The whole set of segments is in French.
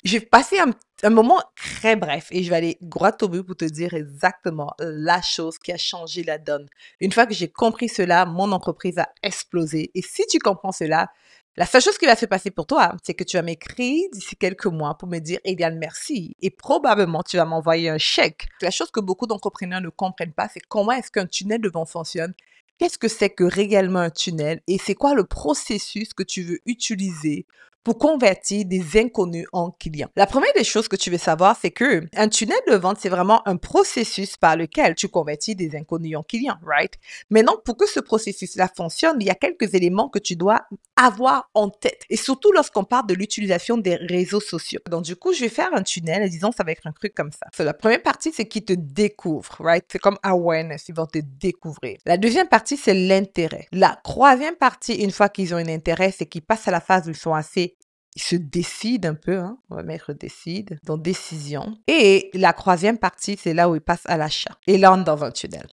Je vais passer un moment très bref et je vais aller droit au but pour te dire exactement la chose qui a changé la donne. Une fois que j'ai compris cela, mon entreprise a explosé. Et si tu comprends cela, la seule chose qui va se passer pour toi, c'est que tu vas m'écrire d'ici quelques mois pour me dire, eh bien, merci. Et probablement, tu vas m'envoyer un chèque. La chose que beaucoup d'entrepreneurs ne comprennent pas, c'est comment est-ce qu'un tunnel de vente fonctionne. Qu'est-ce que c'est que réellement un tunnel et c'est quoi le processus que tu veux utiliser pour convertir des inconnus en clients. La première des choses que tu veux savoir, c'est que un tunnel de vente, c'est vraiment un processus par lequel tu convertis des inconnus en clients, right? Maintenant, pour que ce processus-là fonctionne, il y a quelques éléments que tu dois avoir en tête. Et surtout lorsqu'on parle de l'utilisation des réseaux sociaux. Donc, du coup, je vais faire un tunnel, disons, ça va être un truc comme ça. So, la première partie, c'est qu'ils te découvrent, right? C'est comme awareness, ils vont te découvrir. La deuxième partie, c'est l'intérêt. La troisième partie, une fois qu'ils ont un intérêt, c'est qu'ils passent à la phase où ils sont assez ils se décident un peu, hein. On va mettre décide, donc décision. Et la troisième partie, c'est là où ils passent à l'achat. Et là, on est dans un tunnel.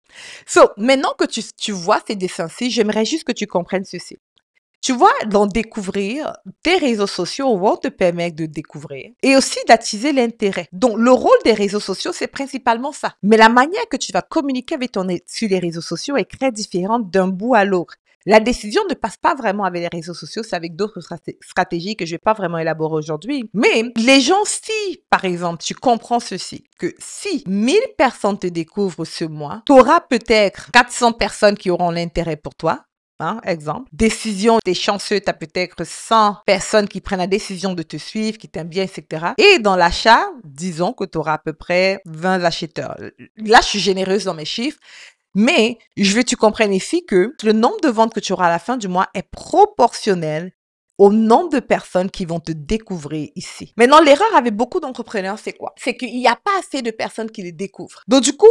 So, maintenant que tu vois ces dessins-ci, j'aimerais juste que tu comprennes ceci. Tu vois, dans découvrir, tes réseaux sociaux vont te permettre de découvrir et aussi d'attiser l'intérêt. Donc, le rôle des réseaux sociaux, c'est principalement ça. Mais la manière que tu vas communiquer avec sur les réseaux sociaux est très différente d'un bout à l'autre. La décision ne passe pas vraiment avec les réseaux sociaux, c'est avec d'autres stratégies que je vais pas vraiment élaborer aujourd'hui. Mais les gens, si, par exemple, tu comprends ceci, que si 1000 personnes te découvrent ce mois, tu auras peut-être 400 personnes qui auront l'intérêt pour toi. Hein, exemple. Décision, t'es chanceux, t'as peut-être 100 personnes qui prennent la décision de te suivre, qui t'aiment bien, etc. Et dans l'achat, disons que tu auras à peu près 20 acheteurs. Là, je suis généreuse dans mes chiffres. Mais je veux que tu comprennes ici que le nombre de ventes que tu auras à la fin du mois est proportionnel au nombre de personnes qui vont te découvrir ici. Maintenant, l'erreur avec beaucoup d'entrepreneurs, c'est quoi? C'est qu'il n'y a pas assez de personnes qui les découvrent. Donc, du coup,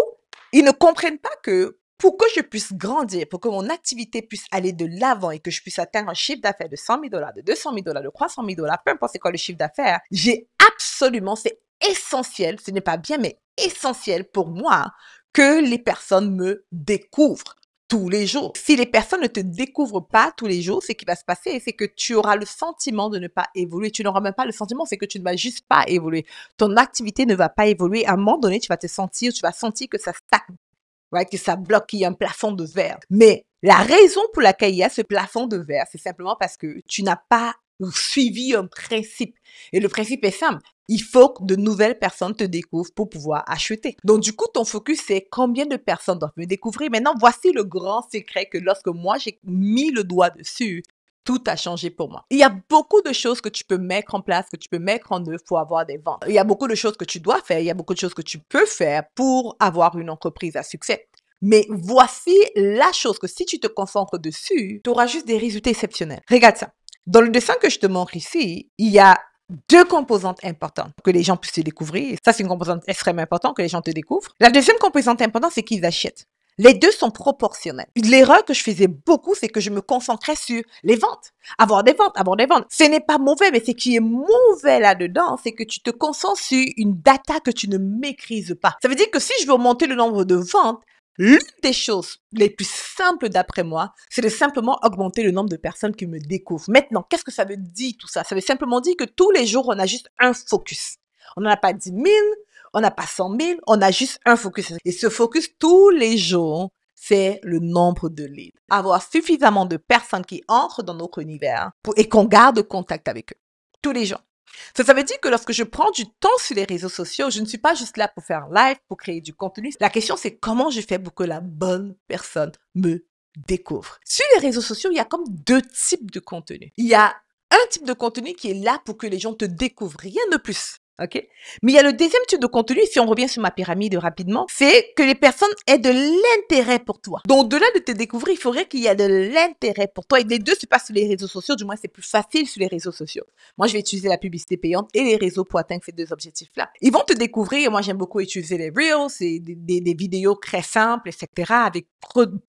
ils ne comprennent pas que pour que je puisse grandir, pour que mon activité puisse aller de l'avant et que je puisse atteindre un chiffre d'affaires de 100 000 $, de 200 000 $, de 300 000 $, peu importe c'est quoi le chiffre d'affaires, j'ai absolument, c'est essentiel, ce n'est pas bien, mais essentiel pour moi que les personnes me découvrent tous les jours. Si les personnes ne te découvrent pas tous les jours, ce qui va se passer, c'est que tu auras le sentiment de ne pas évoluer. Tu n'auras même pas le sentiment, c'est que tu ne vas juste pas évoluer. Ton activité ne va pas évoluer. À un moment donné, tu vas sentir que ça stagne, right? Que ça bloque, qu'il y a un plafond de verre. Mais la raison pour laquelle il y a ce plafond de verre, c'est simplement parce que tu n'as pas suivi un principe. Et le principe est simple. Il faut que de nouvelles personnes te découvrent pour pouvoir acheter. Donc, du coup, ton focus, c'est combien de personnes doivent me découvrir. Maintenant, voici le grand secret que lorsque moi, j'ai mis le doigt dessus, tout a changé pour moi. Il y a beaucoup de choses que tu peux mettre en place, que tu peux mettre en œuvre pour avoir des ventes. Il y a beaucoup de choses que tu dois faire. Il y a beaucoup de choses que tu peux faire pour avoir une entreprise à succès. Mais voici la chose que si tu te concentres dessus, tu auras juste des résultats exceptionnels. Regarde ça. Dans le dessin que je te montre ici, il y a deux composantes importantes que les gens puissent te découvrir. Ça, c'est une composante extrêmement importante que les gens te découvrent. La deuxième composante importante, c'est qu'ils achètent. Les deux sont proportionnels. L'erreur que je faisais beaucoup, c'est que je me concentrais sur les ventes. Avoir des ventes, avoir des ventes. Ce n'est pas mauvais, mais ce qui est mauvais là-dedans, c'est que tu te concentres sur une data que tu ne maîtrises pas. Ça veut dire que si je veux augmenter le nombre de ventes, l'une des choses les plus simples d'après moi, c'est de simplement augmenter le nombre de personnes qui me découvrent. Maintenant, qu'est-ce que ça veut dire tout ça? Ça veut simplement dire que tous les jours, on a juste un focus. On n'en a pas 10 000, on n'a pas 100 000, on a juste un focus. Et ce focus, tous les jours, c'est le nombre de leads. Avoir suffisamment de personnes qui entrent dans notre univers et qu'on garde contact avec eux. Tous les jours. Ça veut dire que lorsque je prends du temps sur les réseaux sociaux, je ne suis pas juste là pour faire live, pour créer du contenu. La question, c'est comment je fais pour que la bonne personne me découvre. Sur les réseaux sociaux, il y a comme deux types de contenu. Il y a un type de contenu qui est là pour que les gens te découvrent, rien de plus. OK? Mais il y a le deuxième type de contenu, si on revient sur ma pyramide rapidement, c'est que les personnes aient de l'intérêt pour toi. Donc, au-delà de te découvrir, il faudrait qu'il y ait de l'intérêt pour toi. Et les deux se passent sur les réseaux sociaux, du moins c'est plus facile sur les réseaux sociaux. Moi, je vais utiliser la publicité payante et les réseaux pour atteindre ces deux objectifs-là. Ils vont te découvrir. Moi, j'aime beaucoup utiliser les Reels, c'est des vidéos très simples, etc., avec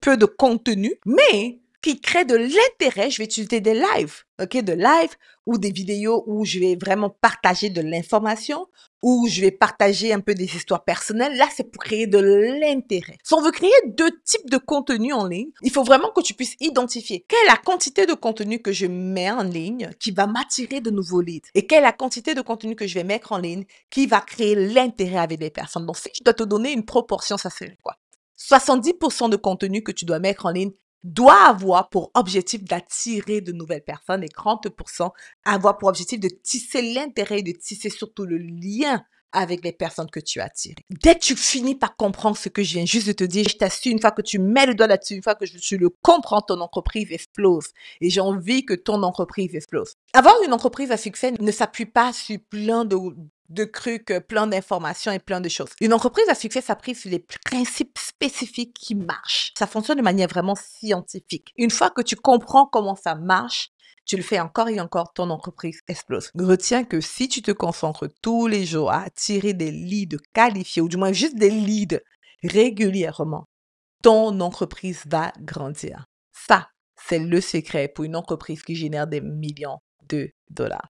peu de contenu. Mais qui crée de l'intérêt, je vais utiliser des lives, OK, de live ou des vidéos où je vais vraiment partager de l'information, où je vais partager un peu des histoires personnelles. Là, c'est pour créer de l'intérêt. Si on veut créer 2 types de contenu en ligne, il faut vraiment que tu puisses identifier quelle est la quantité de contenu que je mets en ligne qui va m'attirer de nouveaux leads et quelle est la quantité de contenu que je vais mettre en ligne qui va créer l'intérêt avec les personnes. Donc, si je dois te donner une proportion, ça serait quoi? 70% de contenu que tu dois mettre en ligne doit avoir pour objectif d'attirer de nouvelles personnes et 30% avoir pour objectif de tisser l'intérêt et de tisser surtout le lien avec les personnes que tu attires. Dès que tu finis par comprendre ce que je viens juste de te dire, je t'assure, une fois que tu mets le doigt là-dessus, une fois que tu le comprends, ton entreprise explose. Et j'ai envie que ton entreprise explose. Avoir une entreprise à succès ne s'appuie pas sur plein de trucs, plein d'informations et plein de choses. Une entreprise à succès s'appuie sur les principes spécifiques qui marchent. Ça fonctionne de manière vraiment scientifique. Une fois que tu comprends comment ça marche, tu le fais encore et encore, ton entreprise explose. Retiens que si tu te concentres tous les jours à attirer des leads qualifiés, ou du moins juste des leads régulièrement, ton entreprise va grandir. Ça, c'est le secret pour une entreprise qui génère des millions de dollars.